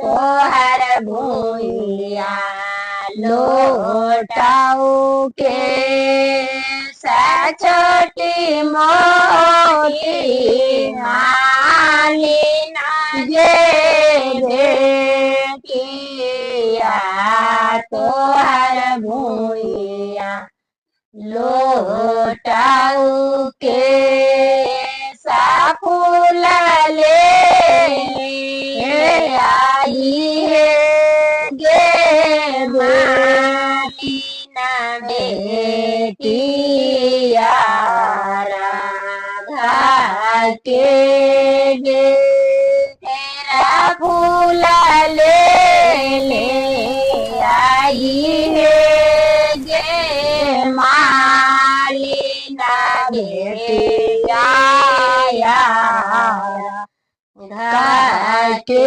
तोहर भूइया लौटाऊ के छोटी मोटी मालिना जे बेटिया तोहर भूइया लौटाऊ के फूल ले आई है गे मालिना बेटिया राधा के गे तेरा फूल ले आई है गे मालिना बेटिया के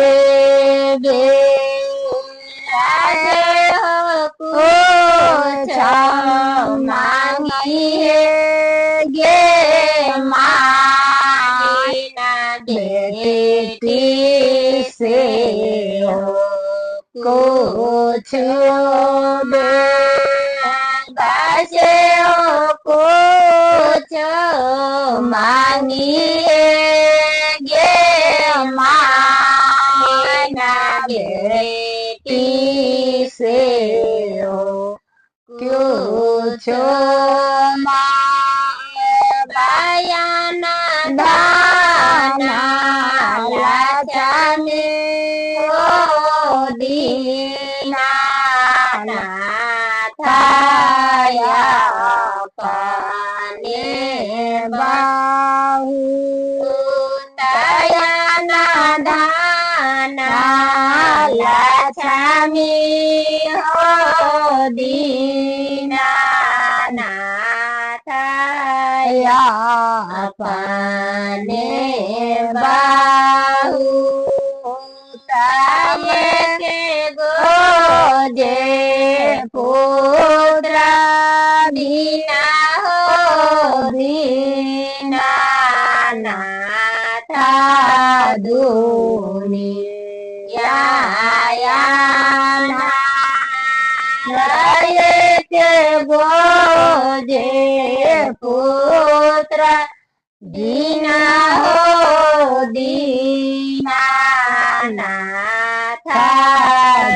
दे कुछ मांगी है गे मालिना बेटी से कुछ बसे कुछ मांगी गे मालिना बेटी से कुछ बयाना दाना लाचानी ओ दीना थाया पाने बाहु दयाना दाना लाचानी हो दीना थाया पाने बाहु ताये के गोजे पुत्र बिना हो बिना नाथा दुनिया के गोजे पुत्र दीना हो दीना नाथा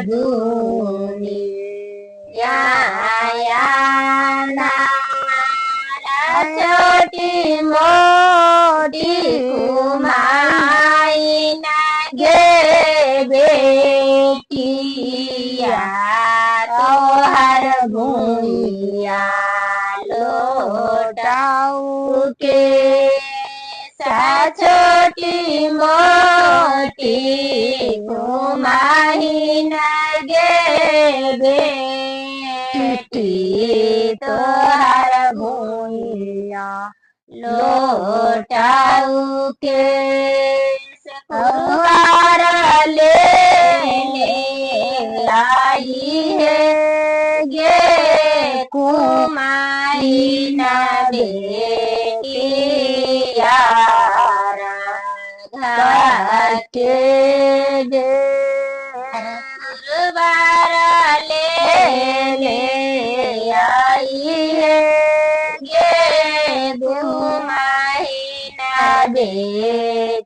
दुनिया छोटी मोटी कुमाई गे बेटिया तोहर भूइया लौटाऊ के छोटी मोटी कुमाई गे बेटी तोहर भूइया लौटाऊ के कुंवर ले आई है गे कुमाई बेटिया राधा के गे कुंवर ले आई है गे कुमाई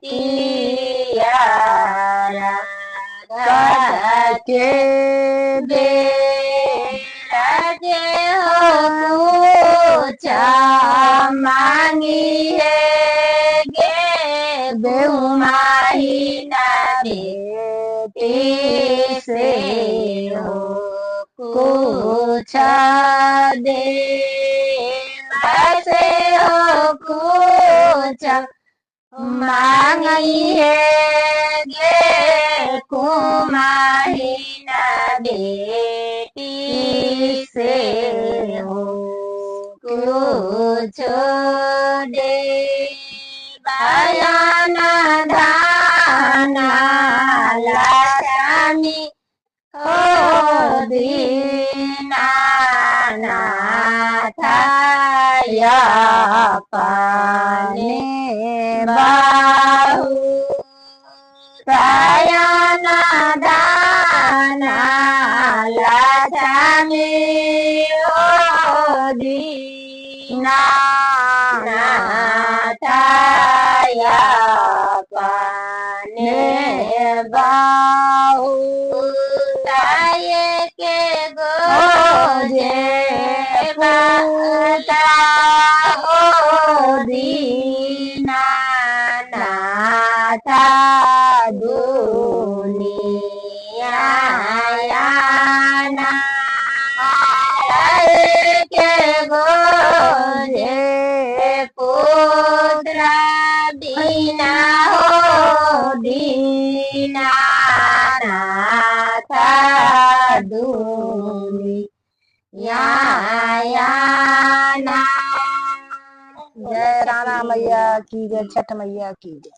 बेटिया राधा के दे राजे हो कुछ मांगी है गे बेहुमाही ना बेटी से हो कुछ दे बसे हो कुछ मांगी है गे कुमारी ना बेटी से हो कुछ दे बयाना दाना लाचानी हो दीना नाथा या पाने बाहु ताया દાના લાચામી દીના થાયા પાને બાહુ તાયે કે ગોજે પાતા દીના દુનિયાના કે ગોજે પુત્ર દીના હો દીના દુનિયાના। जय राणा मैया की जय, छठ मैया की जय।